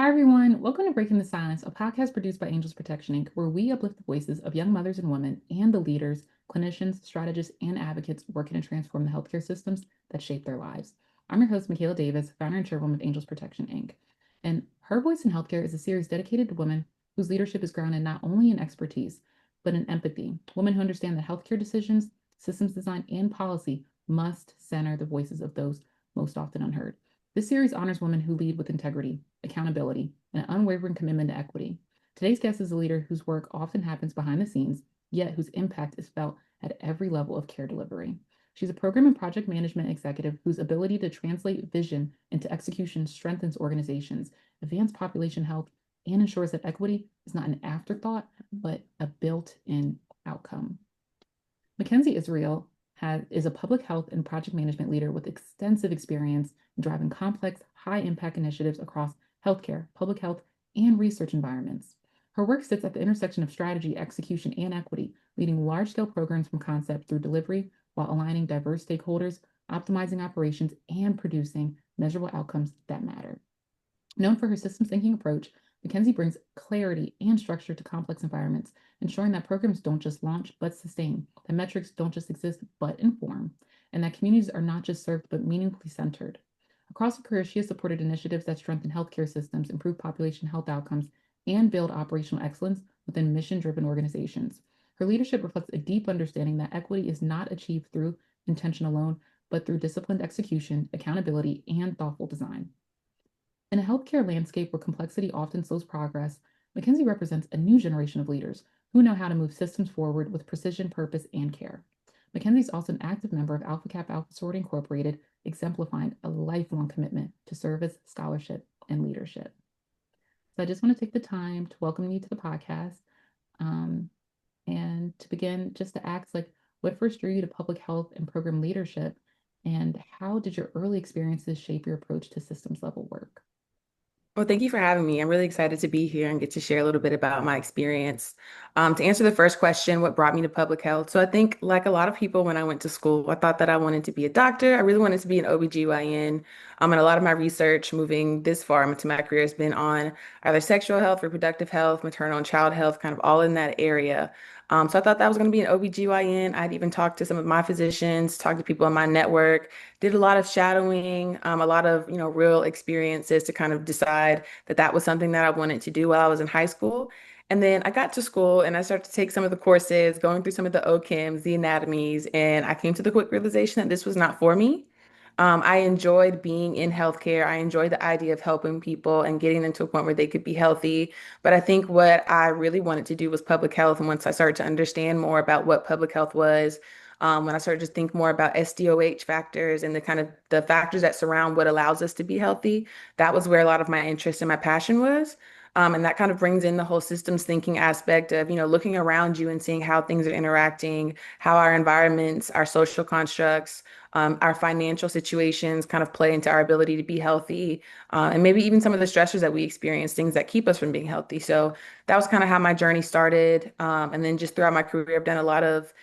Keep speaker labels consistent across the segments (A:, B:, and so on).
A: Hi, everyone. Welcome to Breaking the Silence, a podcast produced by Angels Protection Inc., where we uplift the voices of young mothers and women and the leaders, clinicians, strategists, and advocates working to transform the healthcare systems that shape their lives. I'm your host, Makaila Davis, founder and chairwoman of Angels Protection Inc. And Her Voice in Healthcare is a series dedicated to women whose leadership is grounded not only in expertise, but in empathy. Women who understand that healthcare decisions, systems design, and policy must center the voices of those most often unheard. This series honors women who lead with integrity, accountability, and an unwavering commitment to equity. Today's guest is a leader whose work often happens behind the scenes, yet whose impact is felt at every level of care delivery. She's a program and project management executive whose ability to translate vision into execution strengthens organizations, advance population health, and ensures that equity is not an afterthought, but a built-in outcome. McKenzie is a public health and project management leader with extensive experience in driving complex, high impact initiatives across healthcare, public health, and research environments. Her work sits at the intersection of strategy, execution, and equity, leading large scale programs from concept through delivery while aligning diverse stakeholders, optimizing operations, and producing measurable outcomes that matter. Known for her systems thinking approach, McKenzie brings clarity and structure to complex environments, ensuring that programs don't just launch but sustain, that metrics don't just exist but inform, and that communities are not just served but meaningfully centered. Across her career, she has supported initiatives that strengthen healthcare systems, improve population health outcomes, and build operational excellence within mission driven organizations. Her leadership reflects a deep understanding that equity is not achieved through intention alone, but through disciplined execution, accountability, and thoughtful design. In a healthcare landscape where complexity often slows progress, McKenzie represents a new generation of leaders who know how to move systems forward with precision, purpose, and care. McKenzie is also an active member of Alpha Kappa Alpha Sorority Incorporated, exemplifying a lifelong commitment to service, scholarship, and leadership. So I just want to take the time to welcome you to the podcast, um, and to begin, just to ask, like, what first drew you to public health and program leadership, and how did your early experiences shape your approach to systems level work?
B: Well, thank you for having me. I'm really excited to be here and get to share a little bit about my experience. To answer the first question, what brought me to public health? So I think like a lot of people when I went to school, I thought that I wanted to be a doctor. I really wanted to be an OBGYN. And a lot of my research moving this far into my career has been on either sexual health, reproductive health, maternal and child health, kind of all in that area. So I thought that I was going to be an OBGYN. I'd even talked to some of my physicians, talked to people in my network, did a lot of shadowing, a lot of, real experiences to kind of decide that that was something that I wanted to do while I was in high school. And then I got to school and I started to take some of the courses, going through some of the OCHEMs, the anatomies, and I came to the quick realization that this was not for me. I enjoyed being in healthcare. I enjoyed the idea of helping people and getting them to a point where they could be healthy. But I think what I really wanted to do was public health. And once I started to understand more about what public health was, when I started to think more about SDOH factors and the kind of the factors that surround what allows us to be healthy, that was where a lot of my interest and my passion was. And that kind of brings in the whole systems thinking aspect of, looking around you and seeing how things are interacting, how our environments, our social constructs, our financial situations kind of play into our ability to be healthy, and maybe even some of the stressors that we experience, things that keep us from being healthy. So that was kind of how my journey started. And then just throughout my career, I've done a lot of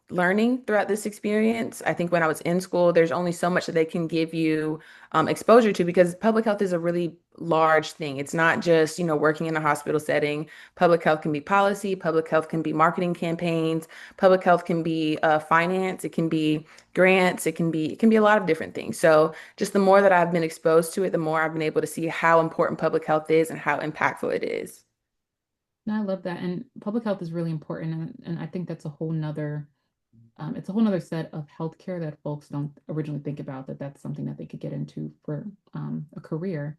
B: learning throughout this experience. I think when I was in school, there's only so much that they can give you exposure to because public health is a really large thing. It's not just, working in a hospital setting. Public health can be policy, public health can be marketing campaigns, public health can be finance, it can be grants, it can be a lot of different things. So just the more that I've been exposed to it, the more I've been able to see how important public health is and how impactful it is.
A: No, I love that. And public health is really important. And I think that's a whole nother, it's a whole nother set of healthcare that folks don't originally think about, that that's something that they could get into for a career.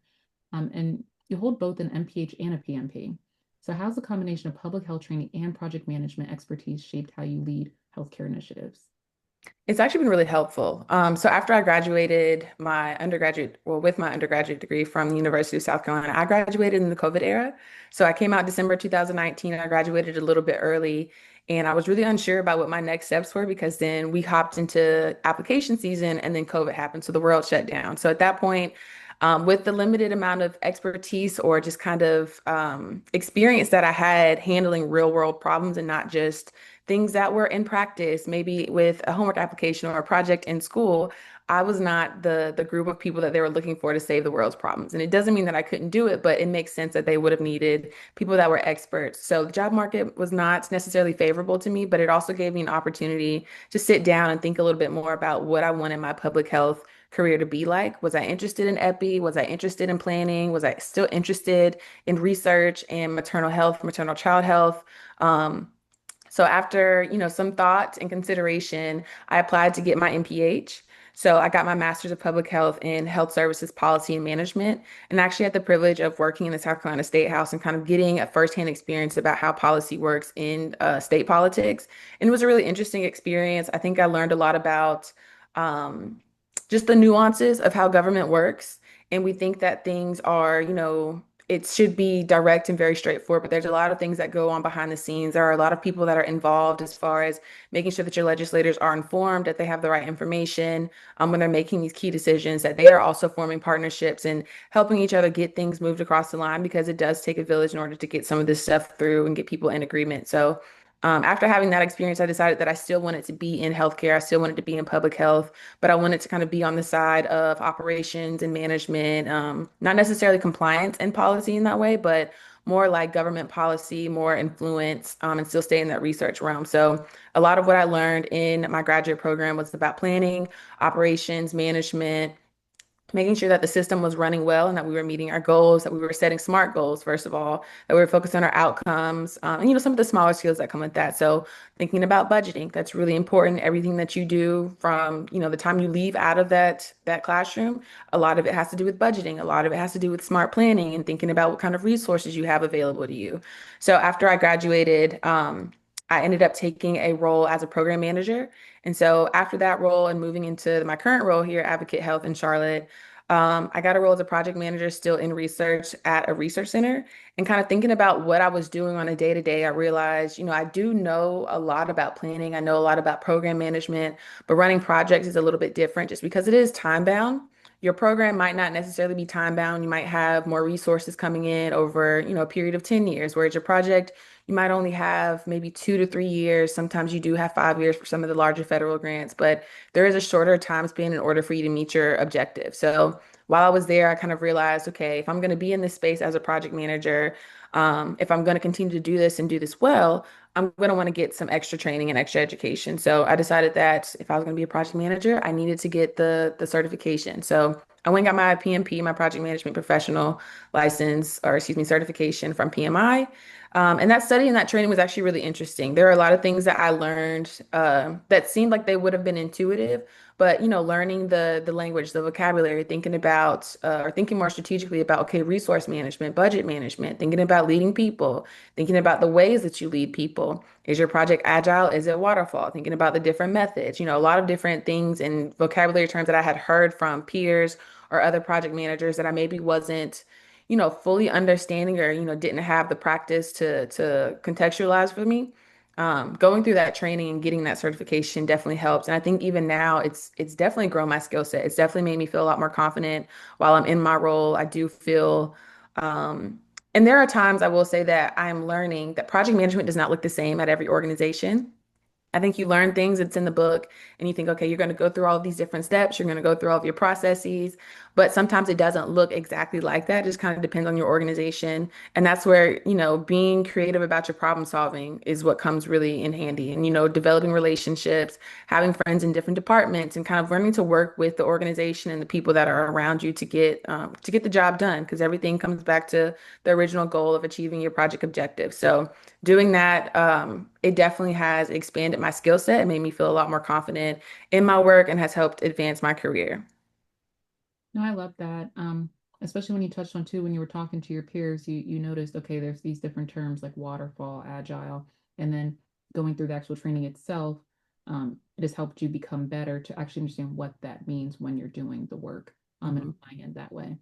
A: And you hold both an MPH and a PMP. So how's the combination of public health training and project management expertise shaped how you lead healthcare initiatives?
B: It's actually been really helpful. So after I graduated my undergraduate, well, with my undergraduate degree from the University of South Carolina, I graduated in the COVID era. So I came out December 2019. I graduated a little bit early, and I was really unsure about what my next steps were because then we hopped into application season, and then COVID happened, so the world shut down. So at that point, with the limited amount of expertise or just kind of experience that I had handling real world problems and not just things that were in practice, maybe with a homework application or a project in school, I was not the group of people that they were looking for to save the world's problems. And it doesn't mean that I couldn't do it, but it makes sense that they would have needed people that were experts. So the job market was not necessarily favorable to me, but it also gave me an opportunity to sit down and think a little bit more about what I wanted my public health career to be like. Was I interested in epi? Was I interested in planning? Was I still interested in research and maternal health, maternal child health? Um, so after, some thought and consideration, I applied to get my MPH. So I got my Master's of Public Health in Health Services Policy and Management, and actually had the privilege of working in the South Carolina State House and kind of getting a firsthand experience about how policy works in state politics. And it was a really interesting experience. I think I learned a lot about um, just the nuances of how government works. And we think that things are, it should be direct and very straightforward, but there's a lot of things that go on behind the scenes. There are a lot of people that are involved as far as making sure that your legislators are informed, that they have the right information when they're making these key decisions, that they are also forming partnerships and helping each other get things moved across the line because it does take a village in order to get some of this stuff through and get people in agreement. So after having that experience, I decided that I still wanted to be in healthcare. I still wanted to be in public health, but I wanted to kind of be on the side of operations and management, not necessarily compliance and policy in that way, but more like government policy, more influence, and still stay in that research realm. So a lot of what I learned in my graduate program was about planning, operations, management, making sure that the system was running well and that we were meeting our goals, that we were setting SMART goals, first of all, that we were focused on our outcomes, and some of the smaller skills that come with that. So thinking about budgeting, that's really important. Everything that you do from, the time you leave out of that classroom, a lot of it has to do with budgeting. A lot of it has to do with smart planning and thinking about what kind of resources you have available to you. So after I graduated, I ended up taking a role as a program manager. And so after that role and moving into my current role here, Advocate Health in Charlotte, I got a role as a project manager still in research at a research center. And kind of thinking about what I was doing on a day to day, I realized, I do know a lot about planning. I know a lot about program management, but running projects is a little bit different just because it is time bound. Your program might not necessarily be time bound. You might have more resources coming in over, a period of 10 years, whereas your project, you might only have maybe 2 to 3 years. Sometimes you do have 5 years for some of the larger federal grants, but there is a shorter time span in order for you to meet your objective. So while I was there, I kind of realized, okay, if I'm going to be in this space as a project manager, if I'm going to continue to do this and do this well, I'm going to want to get some extra training and extra education. So I decided that if I was going to be a project manager, I needed to get the certification. So I went and got my PMP, my project management professional license, or excuse me, certification from PMI. And that study and that training was actually really interesting. There are a lot of things that I learned that seemed like they would have been intuitive, but learning the language, the vocabulary, thinking about or thinking more strategically about okay, resource management, budget management, thinking about leading people, thinking about the ways that you lead people. Is your project agile? Is it waterfall? Thinking about the different methods, a lot of different things and vocabulary terms that I had heard from peers or other project managers that I maybe wasn't fully understanding or, didn't have the practice to contextualize for me. Going through that training and getting that certification definitely helps. And I think even now it's definitely grown my skill set. It's definitely made me feel a lot more confident while I'm in my role. I do feel and there are times I will say that I'm learning that project management does not look the same at every organization. I think you learn things, it's in the book, and you think, okay, you're going to go through all of these different steps, you're going to go through all of your processes, but sometimes it doesn't look exactly like that. It just kind of depends on your organization. And that's where, being creative about your problem solving is what comes really in handy. And, developing relationships, having friends in different departments, and kind of learning to work with the organization and the people that are around you to get the job done, because everything comes back to the original goal of achieving your project objective. So doing that, it definitely has expanded my skill set and made me feel a lot more confident in my work and has helped advance my career.
A: No, I love that. Especially when you touched on too, when you were talking to your peers, you noticed, okay, there's these different terms like waterfall, agile, and then going through the actual training itself, it has helped you become better to actually understand what that means when you're doing the work, and
B: Mhm.
A: applying it that way.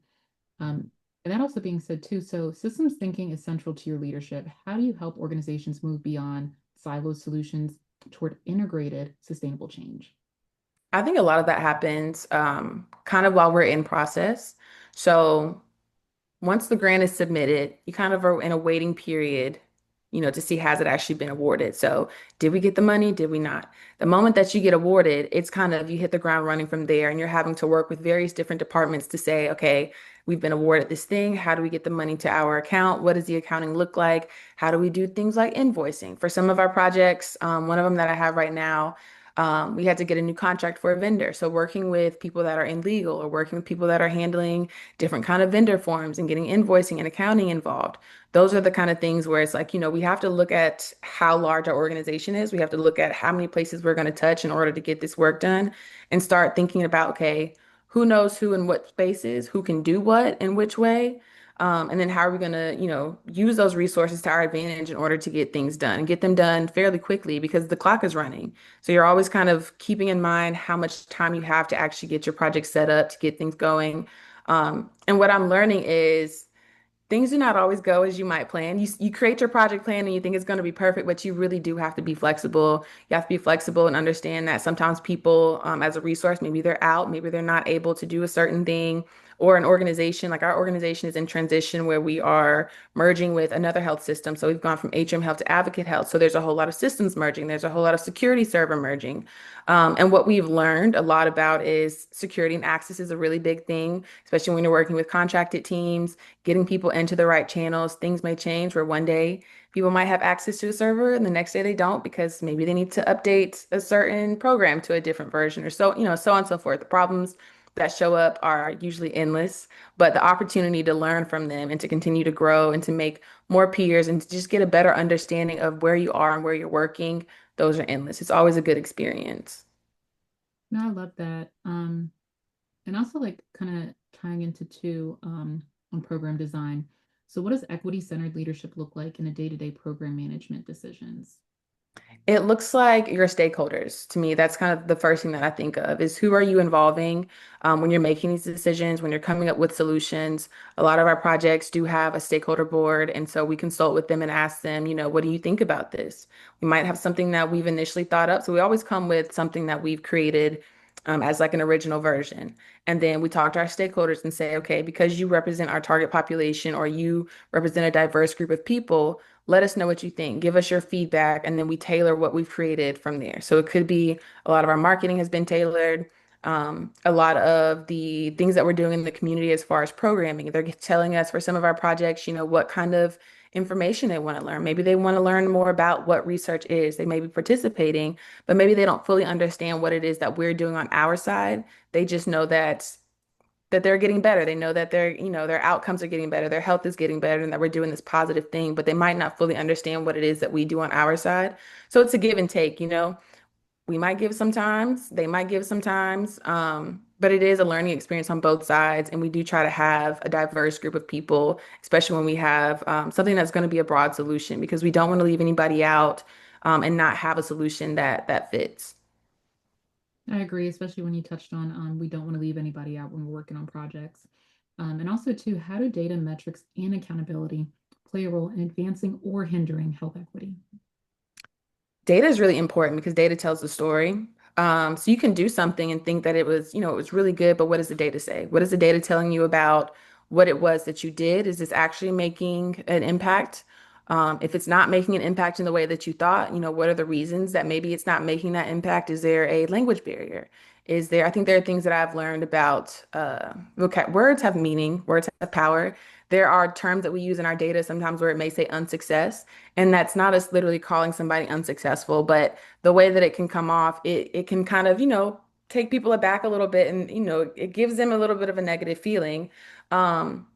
A: And that also being said too, so systems thinking is central to your leadership. How do you help organizations move beyond siloed solutions toward integrated, sustainable change?
B: I think a lot of that happens kind of while we're in process. So once the grant is submitted, you kind of are in a waiting period to see has it actually been awarded. So did we get the money? Did we not? The moment that you get awarded, it's kind of you hit the ground running from there, and you're having to work with various different departments to say, okay, we've been awarded this thing. How do we get the money to our account? What does the accounting look like? How do we do things like invoicing? For some of our projects, one of them that I have right now, we had to get a new contract for a vendor. So working with people that are in legal or working with people that are handling different kind of vendor forms and getting invoicing and accounting involved. Those are the kind of things where it's like, we have to look at how large our organization is. We have to look at how many places we're going to touch in order to get this work done and start thinking about, okay, who knows who in what spaces, who can do what in which way. And then how are we going to, use those resources to our advantage in order to get things done and get them done fairly quickly because the clock is running. So you're always kind of keeping in mind how much time you have to actually get your project set up to get things going. And what I'm learning is things do not always go as you might plan. You create your project plan and you think it's going to be perfect, but you really do have to be flexible. You have to be flexible and understand that sometimes people, as a resource, maybe they're out, maybe they're not able to do a certain thing, or an organization, like our organization is in transition where we are merging with another health system. So we've gone from HM Health to Advocate Health. So there's a whole lot of systems merging. There's a whole lot of security server merging. And what we've learned a lot about is security and access is a really big thing, especially when you're working with contracted teams, getting people into the right channels. Things may change where one day people might have access to a server and the next day they don't because maybe they need to update a certain program to a different version or so, so on and so forth. The problems that show up are usually endless, but the opportunity to learn from them and to continue to grow and to make more peers and to just get a better understanding of where you are and where you're working, those are endless. It's always a good experience.
A: No, I love that. And also like kind of tying into too on program design. So what does equity-centered leadership look like in a day-to-day program management decisions?
B: It looks like your stakeholders. To me, that's kind of the first thing that I think of is who are you involving when you're making these decisions, when you're coming up with solutions. A lot of our projects do have a stakeholder board, and so we consult with them and ask them, what do you think about this? We might have something that we've initially thought up. So we always come with something that we've created as like an original version. And then we talk to our stakeholders and say, okay, because you represent our target population or you represent a diverse group of people, let us know what you think. Give us your feedback, and then we tailor what we've created from there. So it could be a lot of our marketing has been tailored. A lot of the things that we're doing in the community as far as programming, they're telling us for some of our projects, what kind of information they want to learn. Maybe they want to learn more about what research is. They may be participating, but maybe they don't fully understand what it is that we're doing on our side. They just know that they're getting better. They know that their outcomes are getting better, their health is getting better, and that we're doing this positive thing, but they might not fully understand what it is that we do on our side. So it's a give and take. We might give sometimes, they might give sometimes, but it is a learning experience on both sides. And we do try to have a diverse group of people, especially when we have something that's going to be a broad solution, because we don't want to leave anybody out and not have a solution that fits.
A: I agree, especially when you touched on we don't want to leave anybody out when we're working on projects. And also too, how do data metrics and accountability play a role in advancing or hindering health equity?
B: Data is really important because data tells the story. So you can do something and think that it was really good, but what does the data say? What is the data telling you about what it was that you did? Is this actually making an impact? If it's not making an impact in the way that you thought, what are the reasons that maybe it's not making that impact? Is there a language barrier? I think there are things that I've learned about, words have meaning, words have power. There are terms that we use in our data sometimes where it may say unsuccess. And that's not us literally calling somebody unsuccessful, but the way that it can come off, it can kind of, take people aback a little bit and, it gives them a little bit of a negative feeling. Um,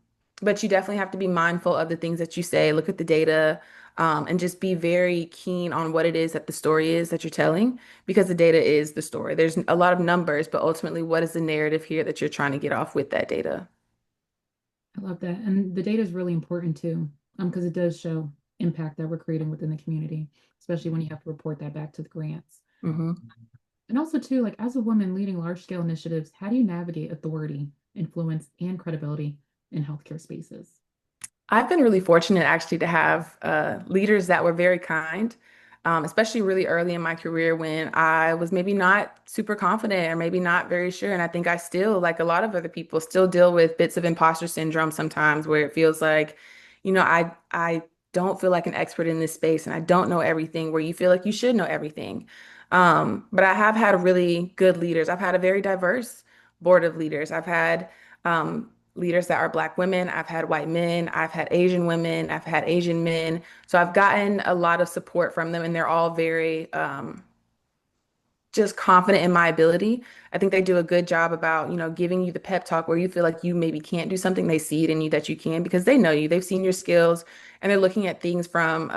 B: but you definitely have to be mindful of the things that you say, look at the data, and just be very keen on what it is that the story is that you're telling, because the data is the story. There's a lot of numbers, but ultimately, what is the narrative here that you're trying to get off with that data?
A: I love that. And the data is really important too, because it does show impact that we're creating within the community, especially when you have to report that back to the grants.
B: Mhm.
A: And also too, like as a woman leading large scale initiatives, how do you navigate authority, influence, and credibility in healthcare spaces?
B: I've been really fortunate actually to have leaders that were very kind, especially really early in my career when I was maybe not super confident or maybe not very sure. And I think I still, like a lot of other people, still deal with bits of imposter syndrome sometimes where it feels like, I don't feel like an expert in this space and I don't know everything, where you feel like you should know everything. But I have had really good leaders. I've had a very diverse board of leaders. I've had leaders that are Black women, I've had white men, I've had Asian women, I've had Asian men. So I've gotten a lot of support from them, and they're all very just confident in my ability. I think they do a good job about, giving you the pep talk where you feel like you maybe can't do something. They see it in you that you can because they know you. They've seen your skills and they're looking at things from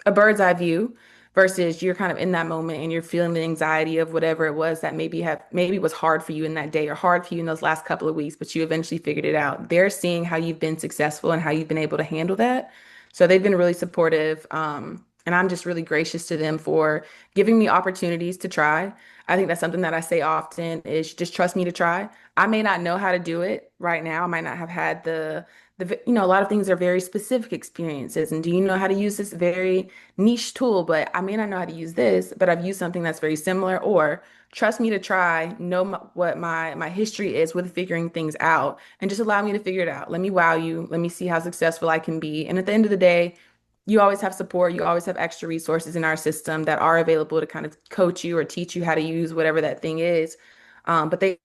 B: a bird's eye view versus you're kind of in that moment and you're feeling the anxiety of whatever it was that maybe was hard for you in that day or hard for you in those last couple of weeks, but you eventually figured it out. They're seeing how you've been successful and how you've been able to handle that. So they've been really supportive. And I'm just really gracious to them for giving me opportunities to try. I think that's something that I say often is just trust me to try. I may not know how to do it right now. I might not have had a lot of things are very specific experiences. And do you know how to use this very niche tool? But I may not know how to use this, but I've used something that's very similar. Or trust me to try, know what my history is with figuring things out, and just allow me to figure it out. Let me wow you. Let me see how successful I can be. And at the end of the day, you always have support. You always have extra resources in our system that are available to kind of coach you or teach you how to use whatever that thing is. But they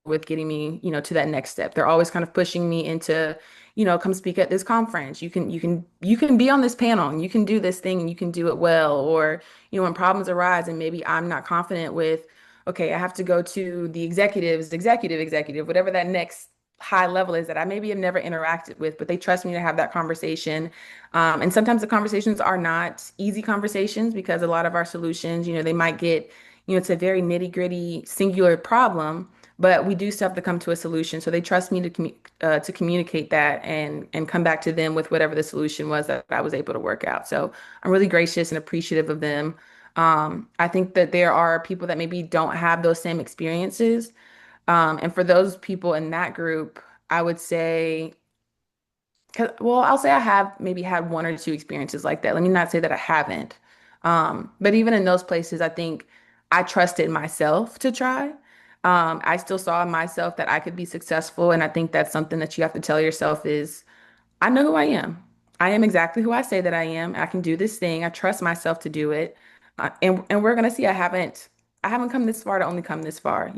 B: with getting me, to that next step. They're always kind of pushing me into, come speak at this conference. You can be on this panel and you can do this thing and you can do it well. Or, when problems arise and maybe I'm not confident with, okay, I have to go to the executive, whatever that next high level is that I maybe have never interacted with, but they trust me to have that conversation. And sometimes the conversations are not easy conversations because a lot of our solutions, they might get, it's a very nitty-gritty singular problem, but we do still have to come to a solution. So they trust me to communicate that and come back to them with whatever the solution was that I was able to work out. So I'm really gracious and appreciative of them. I think that there are people that maybe don't have those same experiences. And for those people in that group, I would say, well, I'll say I have maybe had one or two experiences like that. Let me not say that I haven't. But even in those places, I think I trusted myself to try. I still saw in myself that I could be successful. And I think that's something that you have to tell yourself is, I know who I am. I am exactly who I say that I am. I can do this thing. I trust myself to do it. And we're gonna see I haven't come this far to only come this far.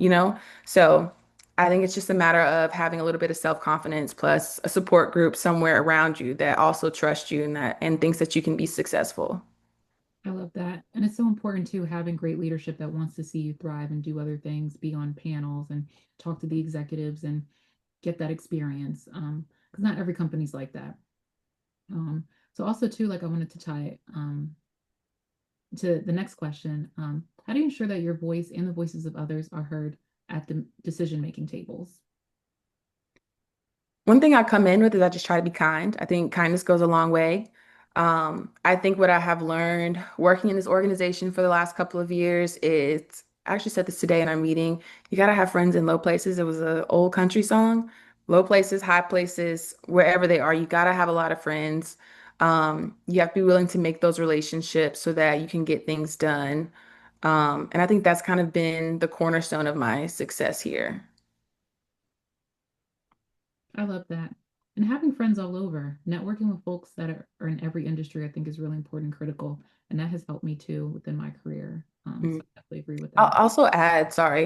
B: So I think it's just a matter of having a little bit of self-confidence plus a support group somewhere around you that also trusts you and thinks that you can be successful.
A: I love that. And it's so important too, having great leadership that wants to see you thrive and do other things, be on panels and talk to the executives and get that experience. Because not every company's like that. So also too, like I wanted to tie to the next question. How do you ensure that your voice and the voices of others are heard at the decision-making tables?
B: One thing I come in with is I just try to be kind. I think kindness goes a long way. I think what I have learned working in this organization for the last couple of years is, I actually said this today in our meeting, you gotta have friends in low places. It was an old country song. Low places, high places, wherever they are, you gotta have a lot of friends. You have to be willing to make those relationships so that you can get things done. And I think that's kind of been the cornerstone of my success here.
A: I love that. And having friends all over, networking with folks that are in every industry, I think is really important and critical. And that has helped me too within my career. So I definitely agree with
B: I'll
A: that.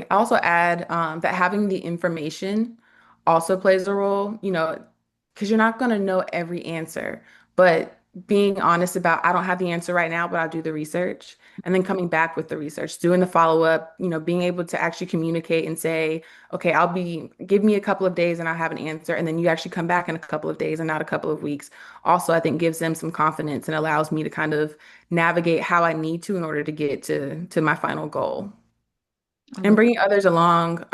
B: also add that having the information also plays a role, because you're not going to know every answer, but being honest about, I don't have the answer right now, but I'll do the research and then coming back with the research, doing the follow-up, being able to actually communicate and say, okay, give me a couple of days and I'll have an answer. And then you actually come back in a couple of days and not a couple of weeks. Also, I think gives them some confidence and allows me to kind of navigate how I need to in order to get to my final goal
A: I
B: and
A: love
B: bringing others along,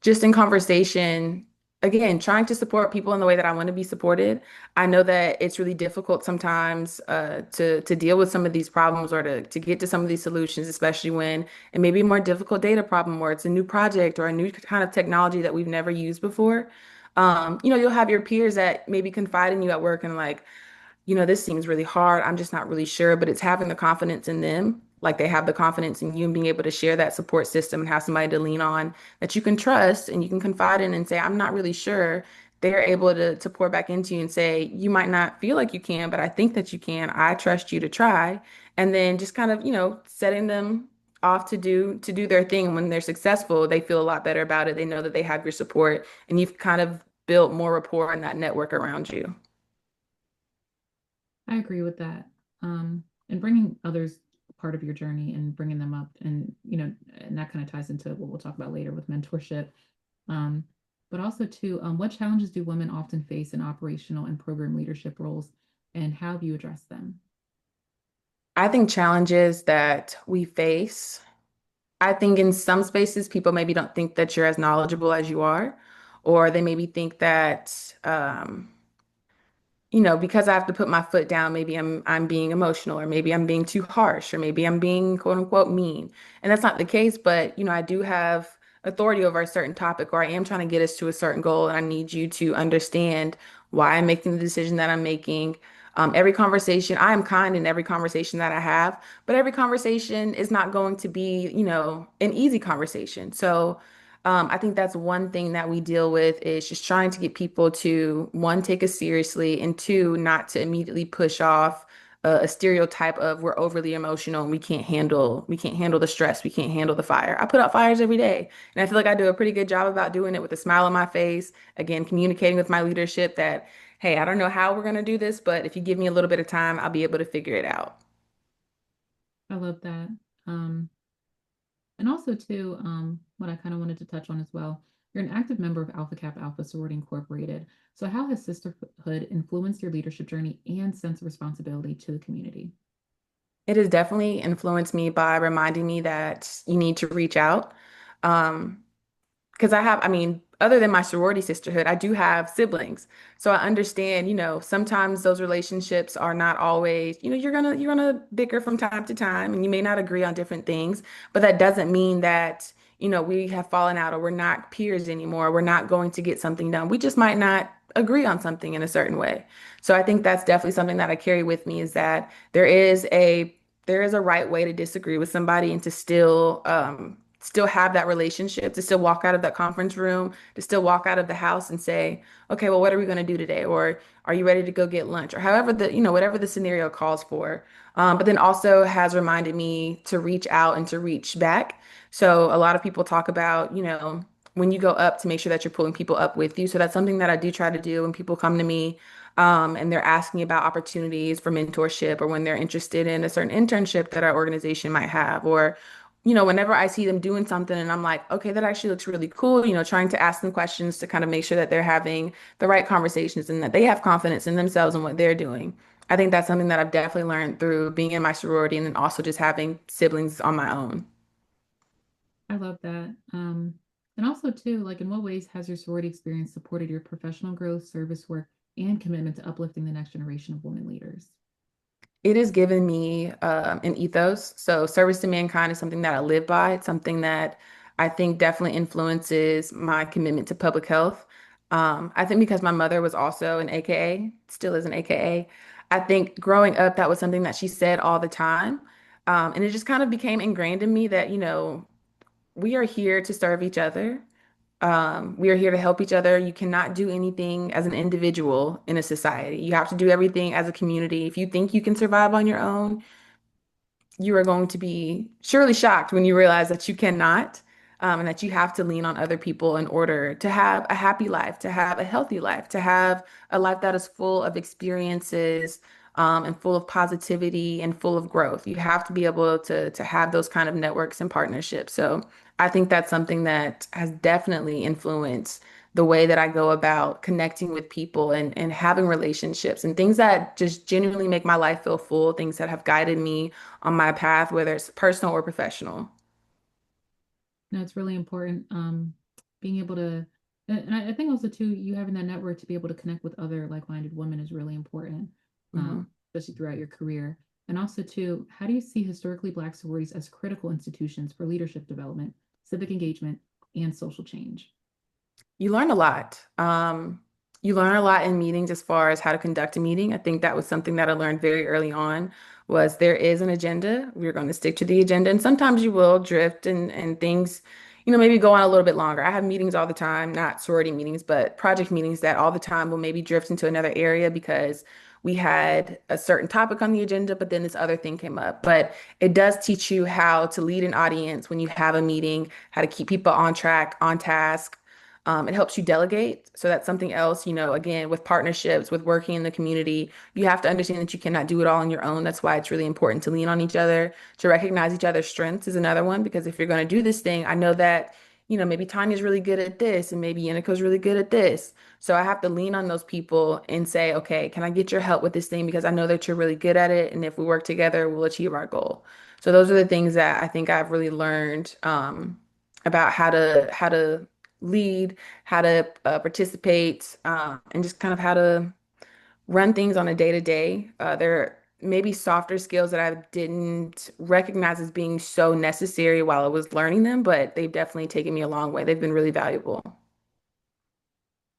B: just in conversation, again, trying to support people in the way that I want to be supported. I know that it's really difficult sometimes to deal with some of these problems or to get to some of these solutions, especially when it may be a more difficult data problem or it's a new project or a new kind of technology that we've never used before. You'll have your peers that maybe confide in you at work and like, this seems really hard. I'm just not really sure, but it's having the confidence in them, like they have the confidence in you and being able to share that support system and have somebody to lean on that you can trust and you can confide in and say, I'm not really sure. they're able to pour back into you and say, you might not feel like you can, but I think that you can. I trust you to try. And then just kind of, setting them off to do their thing. When they're successful, they feel a lot better about it. They know that they have your support and you've kind of built more rapport in that network around you.
A: I agree with that. And bringing others part of your journey and bringing them up, and and that kind of ties into what we'll talk about later with mentorship. Um, but also too, what challenges do women often face in operational and program leadership roles, and how have you addressed them?
B: I think challenges that we face, I think in some spaces, people maybe don't think that you're as knowledgeable as you are, or they maybe think that, because I have to put my foot down, maybe I'm being emotional, or maybe I'm being too harsh, or maybe I'm being quote unquote mean. And that's not the case, but I do have authority over a certain topic, or I am trying to get us to a certain goal, and I need you to understand why I'm making the decision that I'm making. Every conversation, I am kind in every conversation that I have, but every conversation is not going to be, an easy conversation. So I think that's one thing that we deal with is just trying to get people to, one, take us seriously, and two, not to immediately push off a stereotype of we're overly emotional and we can't handle the stress, we can't handle the fire. I put out fires every day, and I feel like I do a pretty good job about doing it with a smile on my face. Again, communicating with my leadership that, hey, I don't know how we're going to do this, but if you give me a little bit of time, I'll be able to figure it out.
A: I love that. Um, and also too, what I kind of wanted to touch on as well. You're an active member of Alpha Kappa Alpha Sorority Incorporated. So how has sisterhood influenced your leadership journey and sense of responsibility to the community?
B: It has definitely influenced me by reminding me that you need to reach out. Um, because I mean, other than my sorority sisterhood, I do have siblings. So I understand, sometimes those relationships are not always, you're gonna bicker from time to time and you may not agree on different things, but that doesn't mean that, we have fallen out or we're not peers anymore. We're not going to get something done. We just might not agree on something in a certain way. So I think that's definitely something that I carry with me is that there is a right way to disagree with somebody and to still have that relationship, to still walk out of that conference room, to still walk out of the house and say, okay, well, what are we going to do today? Or are you ready to go get lunch? Or however whatever the scenario calls for. But then also has reminded me to reach out and to reach back. So a lot of people talk about, when you go up to make sure that you're pulling people up with you. So that's something that I do try to do when people come to me and they're asking about opportunities for mentorship or when they're interested in a certain internship that our organization might have, or whenever I see them doing something and I'm like, okay, that actually looks really cool, trying to ask them questions to kind of make sure that they're having the right conversations and that they have confidence in themselves and what they're doing. I think that's something that I've definitely learned through being in my sorority and then also just having siblings on my own.
A: I love that. And also too, like in what ways has your sorority experience supported your professional growth, service work, and commitment to uplifting the next generation of women leaders?
B: It has given me an ethos. So service to mankind is something that I live by. It's something that I think definitely influences my commitment to public health. I think because my mother was also an AKA, still is an AKA. I think growing up, that was something that she said all the time. And it just kind of became ingrained in me that, we are here to serve each other. We are here to help each other. You cannot do anything as an individual in a society. You have to do everything as a community. If you think you can survive on your own, you are going to be surely shocked when you realize that you cannot, and that you have to lean on other people in order to have a happy life, to have a healthy life, to have a life that is full of experiences, and full of positivity and full of growth. You have to be able to have those kind of networks and partnerships. So I think that's something that has definitely influenced the way that I go about connecting with people and having relationships and things that just genuinely make my life feel full, things that have guided me on my path, whether it's personal or professional.
A: No, it's really important. Being able to, and I think also too, you having that network to be able to connect with other like-minded women is really important,
B: Mhm.
A: especially throughout your career. And also too, how do you see historically Black sororities as critical institutions for leadership development, civic engagement, and social change?
B: You learn a lot. You learn a lot in meetings as far as how to conduct a meeting. I think that was something that I learned very early on was there is an agenda. We're going to stick to the agenda. And sometimes you will drift and things, maybe go on a little bit longer. I have meetings all the time, not sorority meetings, but project meetings that all the time will maybe drift into another area because we had a certain topic on the agenda, but then this other thing came up. But it does teach you how to lead an audience when you have a meeting, how to keep people on track, on task. It helps you delegate. So that's something else, again, with partnerships, with working in the community, you have to understand that you cannot do it all on your own. That's why it's really important to lean on each other, to recognize each other's strengths is another one. Because if you're going to do this thing, I know that, maybe Tanya's really good at this and maybe Yanico's really good at this. So I have to lean on those people and say, okay, can I get your help with this thing? Because I know that you're really good at it. And if we work together, we'll achieve our goal. So those are the things that I think I've really learned about how to lead, how to participate, and just kind of how to run things on a day to day. There may be softer skills that I didn't recognize as being so necessary while I was learning them, but they've definitely taken me a long way. They've been really valuable.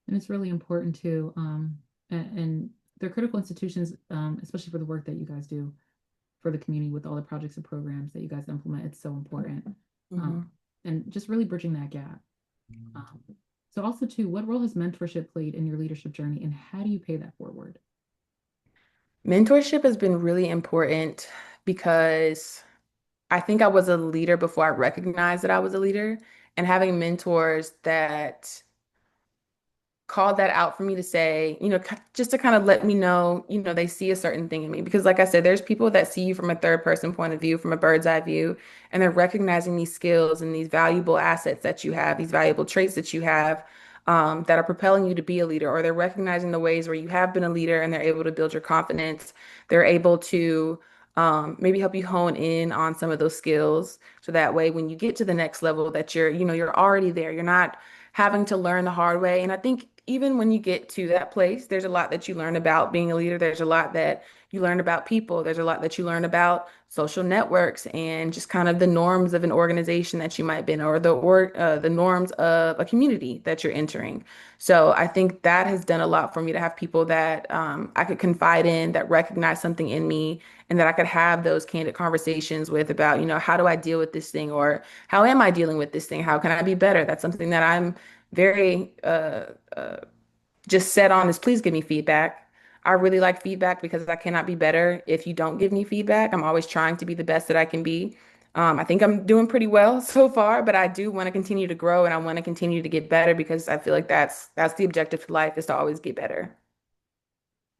A: And it's really important too. And they're critical institutions, especially for the work that you guys do for the community with all the projects and programs that you guys implement. It's so important. Um,
B: Mhm.
A: and just really bridging that gap. Um, so also too, what role has mentorship played in your leadership journey and how do you pay that forward?
B: Mentorship has been really important because I think I was a leader before I recognized that I was a leader, and having mentors that called that out for me to say, just to kind of let me know, they see a certain thing in me. Because, like I said, there's people that see you from a third person point of view, from a bird's eye view, and they're recognizing these skills and these valuable assets that you have, these valuable traits that you have, that are propelling you to be a leader, or they're recognizing the ways where you have been a leader and they're able to build your confidence. They're able to maybe help you hone in on some of those skills. So that way, when you get to the next level, that you're already there. You're not having to learn the hard way. And I think even when you get to that place, there's a lot that you learn about being a leader. There's a lot that you learn about people. There's a lot that you learn about social networks and just kind of the norms of an organization that you might be in, or the norms of a community that you're entering. So I think that has done a lot for me to have people that I could confide in, that recognize something in me, and that I could have those candid conversations with about, how do I deal with this thing, or how am I dealing with this thing? How can I be better? That's something that I'm very just set on is please give me feedback. I really like feedback because I cannot be better if you don't give me feedback. I'm always trying to be the best that I can be. I think I'm doing pretty well so far, but I do want to continue to grow and I want to continue to get better because I feel like that's the objective to life is to always get better.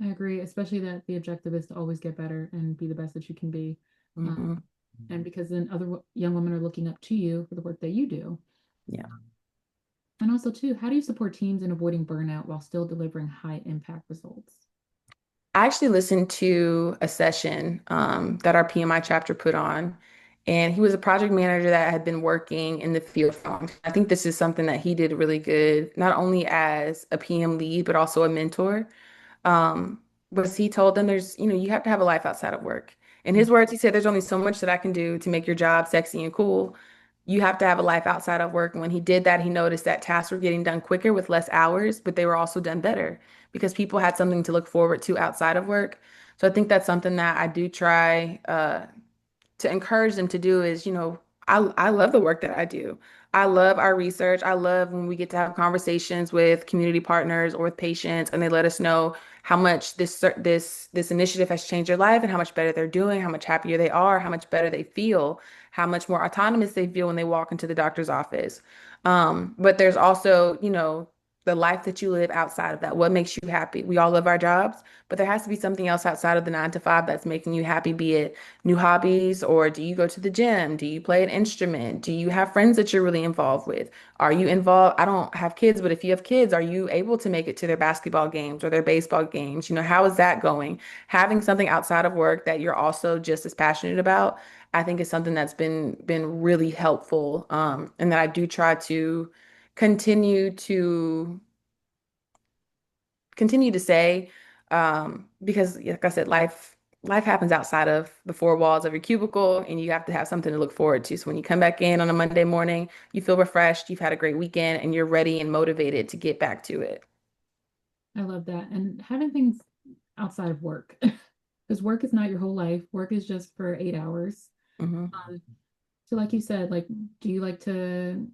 A: I agree, especially that the objective is to always get better and be the best that you can be.
B: Hmm.
A: And because then young women are looking up to you for the work that you do.
B: Yeah.
A: And also, too, how do you support teams in avoiding burnout while still delivering high impact results?
B: I actually listened to a session that our PMI chapter put on, and he was a project manager that had been working in the field for long. I think this is something that he did really good, not only as a PM lead, but also a mentor. Was he told them you have to have a life outside of work. In his words, he said, there's only so much that I can do to make your job sexy and cool. You have to have a life outside of work. And when he did that, he noticed that tasks were getting done quicker with less hours, but they were also done better because people had something to look forward to outside of work. So I think that's something that I do try to encourage them to do is, I love the work that I do. I love our research. I love when we get to have conversations with community partners or with patients and they let us know how much this initiative has changed their life and how much better they're doing, how much happier they are, how much better they feel, how much more autonomous they feel when they walk into the doctor's office. But there's also, the life that you live outside of that. What makes you happy? We all love our jobs, but there has to be something else outside of the 9 to 5 that's making you happy, be it new hobbies, or do you go to the gym? Do you play an instrument? Do you have friends that you're really involved with? Are you involved? I don't have kids, but if you have kids, are you able to make it to their basketball games or their baseball games? How is that going? Having something outside of work that you're also just as passionate about, I think is something that's been really helpful. And that I do try to continue to continue to say, because like I said, life happens outside of the four walls of your cubicle, and you have to have something to look forward to. So when you come back in on a Monday morning, you feel refreshed, you've had a great weekend, and you're ready and motivated to get back to it.
A: I love that. And having things outside of work, because work is not your whole life. Work is just for 8 hours.
B: Hmm.
A: Um, So like you said, like, do you like to,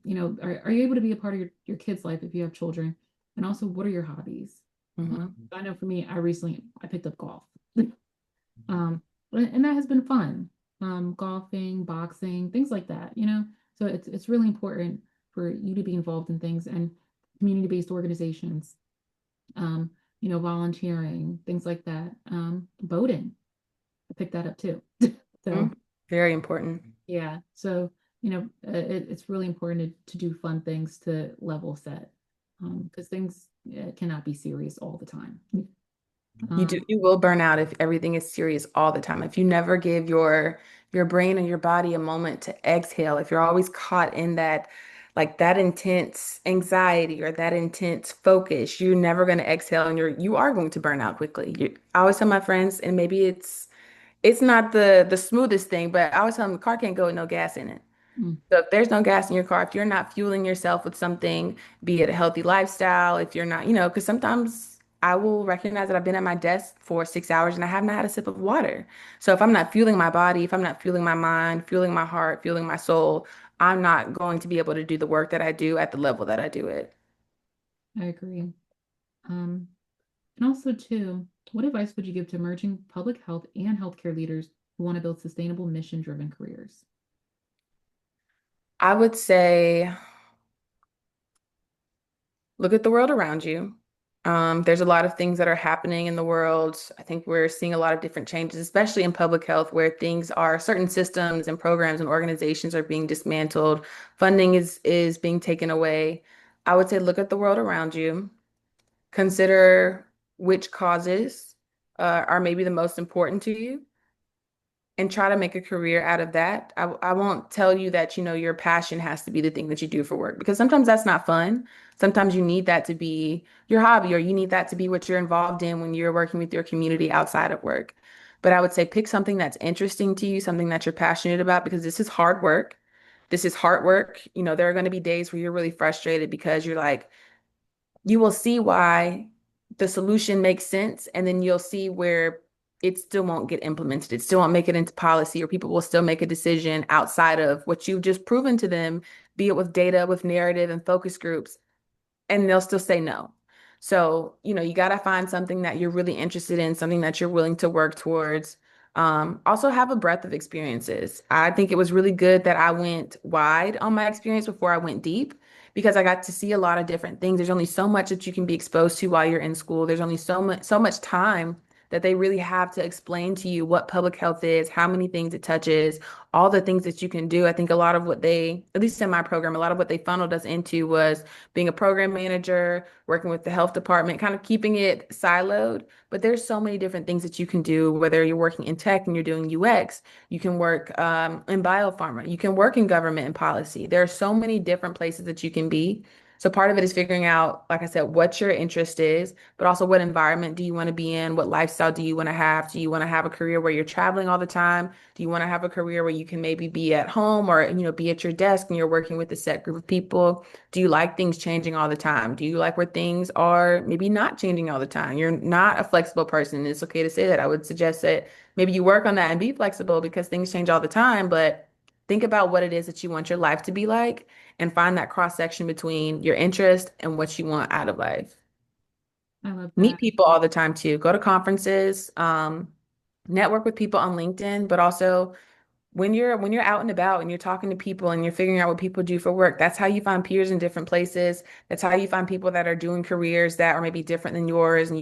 A: are you able to be a part of your kid's life if you have children? And also, what are your hobbies? I know for me, I picked up golf. Um, and that has been fun. Golfing, boxing, things like that, you know? So it's really important for you to be involved in things and community-based organizations, um, volunteering, things like that. Boating, I picked that up too. So
B: Mhm. Very important.
A: yeah, so it's really important to do fun things to level set, because things cannot be serious all the time. Um,
B: You will burn out if everything is serious all the time. If you never give your brain and your body a moment to exhale, if you're always caught in that like that intense anxiety or that intense focus, you're never going to exhale and you are going to burn out quickly. I always tell my friends, and maybe it's not the smoothest thing, but I always tell them the car can't go with no gas in it.
A: mm,
B: So if there's no gas in your car, if you're not fueling yourself with something, be it a healthy lifestyle, if you're not, because sometimes I will recognize that I've been at my desk for 6 hours and I have not had a sip of water. So if I'm not fueling my body, if I'm not fueling my mind, fueling my heart, fueling my soul, I'm not going to be able to do the work that I do at the level that I do it.
A: I agree. Um, and also too, what advice would you give to emerging public health and healthcare leaders who want to build sustainable mission-driven careers?
B: I would say look at the world around you. There's a lot of things that are happening in the world. I think we're seeing a lot of different changes, especially in public health, where things are certain systems and programs and organizations are being dismantled. Funding is being taken away. I would say look at the world around you. Consider which causes are maybe the most important to you and try to make a career out of that. I won't tell you that, your passion has to be the thing that you do for work because sometimes that's not fun. Sometimes you need that to be your hobby or you need that to be what you're involved in when you're working with your community outside of work. But I would say pick something that's interesting to you, something that you're passionate about because this is hard work. This is hard work. There are going to be days where you're really frustrated because you're like, you will see why the solution makes sense, and then you'll see where it still won't get implemented. It still won't make it into policy, or people will still make a decision outside of what you've just proven to them, be it with data, with narrative and focus groups, and they'll still say no. So, you got to find something that you're really interested in, something that you're willing to work towards. Also have a breadth of experiences. I think it was really good that I went wide on my experience before I went deep because I got to see a lot of different things. There's only so much that you can be exposed to while you're in school. There's only so much time that they really have to explain to you what public health is, how many things it touches, all the things that you can do. I think a lot of what they, at least in my program, a lot of what they funneled us into was being a program manager, working with the health department, kind of keeping it siloed. But there's so many different things that you can do, whether you're working in tech and you're doing UX, you can work in biopharma, you can work in government and policy. There are so many different places that you can be. So part of it is figuring out, like I said, what your interest is, but also what environment do you want to be in? What lifestyle do you want to have? Do you want to have a career where you're traveling all the time? Do you want to have a career where you can maybe be at home or, be at your desk and you're working with a set group of people? Do you like things changing all the time? Do you like where things are maybe not changing all the time? You're not a flexible person. It's okay to say that. I would suggest that maybe you work on that and be flexible because things change all the time, but think about what it is that you want your life to be like and find that cross section between your interest and what you want out of life.
A: I love
B: Meet
A: that.
B: people all the time too. Go to conferences, network with people on LinkedIn, but also when you're out and about and you're talking to people and you're figuring out what people do for work, that's how you find peers in different places. That's how you find people that are doing careers that are maybe different than yours. And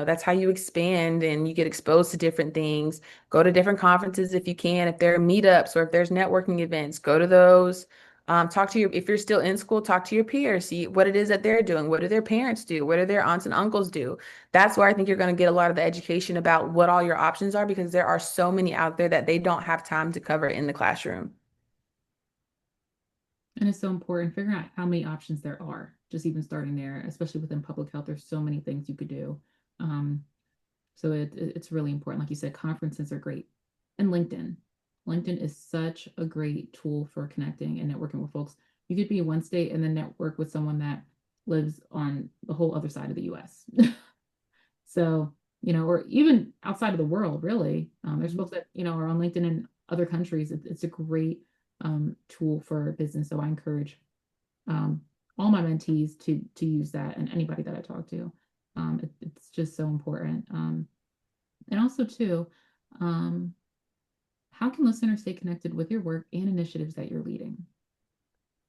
B: that's how you expand and you get exposed to different things. Go to different conferences if you can. If there are meetups or if there's networking events, go to those. If you're still in school, talk to your peers, see what it is that they're doing. What do their parents do? What do their aunts and uncles do? That's where I think you're going to get a lot of the education about what all your options are because there are so many out there that they don't have time to cover in the classroom.
A: And it's so important figuring out how many options there are, just even starting there, especially within public health. There's so many things you could do. Um, so it's really important. Like you said, conferences are great. And LinkedIn. LinkedIn is such a great tool for connecting and networking with folks. You could be in one state and then network with someone that lives on the whole other side of the US. So, or even outside of the world, really. There's folks that, are on LinkedIn in other countries. It's a great tool for business. So I encourage all my mentees to use that, and anybody that I talk to. It's just so important. And also too, um, how can listeners stay connected with your work and initiatives that you're leading?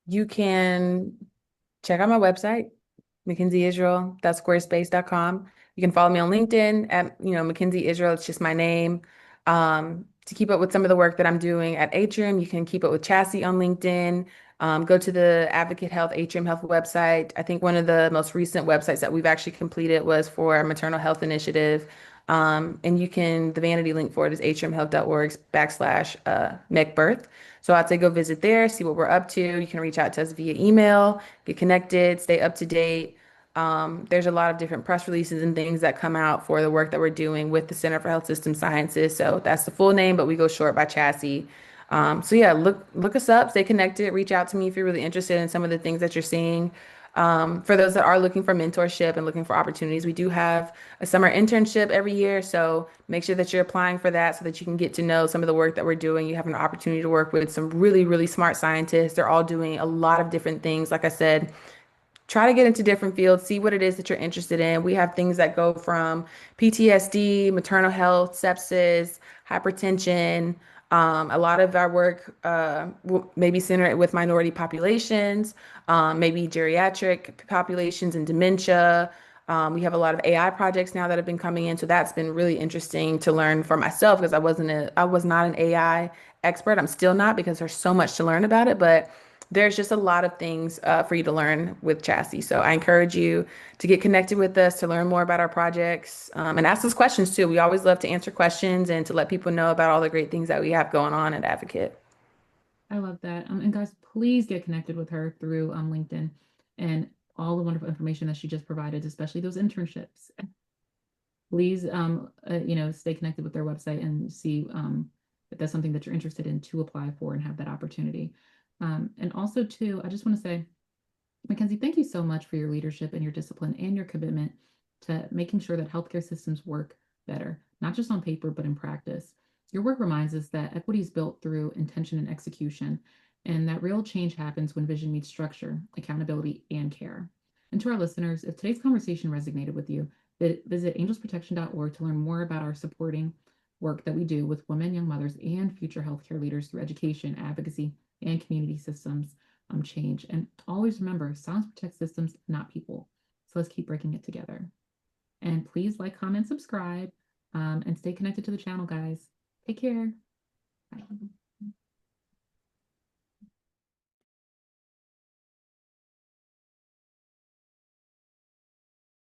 B: You can check out my website, McKenzieIsrael.squarespace.com. You can follow me on LinkedIn at, McKenzie Israel. It's just my name. To keep up with some of the work that I'm doing at Atrium, you can keep up with Chassis on LinkedIn. Go to the Advocate Health, Atrium Health website. I think one of the most recent websites that we've actually completed was for our maternal health initiative. And the vanity link for it is atriumhealth.org/mecbirth. So I'd say go visit there, see what we're up to. You can reach out to us via email, get connected, stay up to date. There's a lot of different press releases and things that come out for the work that we're doing with the Center for Health System Sciences. So that's the full name, but we go short by Chassis. So yeah, look us up, stay connected, reach out to me if you're really interested in some of the things that you're seeing. For those that are looking for mentorship and looking for opportunities, we do have a summer internship every year. So make sure that you're applying for that so that you can get to know some of the work that we're doing. You have an opportunity to work with some really, really smart scientists. They're all doing a lot of different things. Like I said, try to get into different fields, see what it is that you're interested in. We have things that go from PTSD, maternal health, sepsis, hypertension. A lot of our work maybe centered with minority populations, maybe geriatric populations and dementia. We have a lot of AI projects now that have been coming in, so that's been really interesting to learn for myself because I was not an AI expert. I'm still not because there's so much to learn about it, but there's just a lot of things for you to learn with Chassis. So I encourage you to get connected with us to learn more about our projects and ask us questions too. We always love to answer questions and to let people know about all the great things that we have going on at Advocate.
A: I love that. And guys, please get connected with her through LinkedIn and all the wonderful information that she just provided, especially those internships. Please, stay connected with their website and see if that's something that you're interested in to apply for and have that opportunity. And also, too, I just want to say, McKenzie, thank you so much for your leadership and your discipline and your commitment to making sure that healthcare systems work better, not just on paper, but in practice. Your work reminds us that equity is built through intention and execution, and that real change happens when vision meets structure, accountability, and care. And to our listeners, if today's conversation resonated with you, visit angelsprotection.org to learn more about our supporting work that we do with women, young mothers, and future healthcare leaders through education, advocacy, and community systems change. And always remember, silence protects systems, not people. So let's keep breaking it together. And please like, comment, subscribe, and stay connected to the channel, guys. Take care. Bye.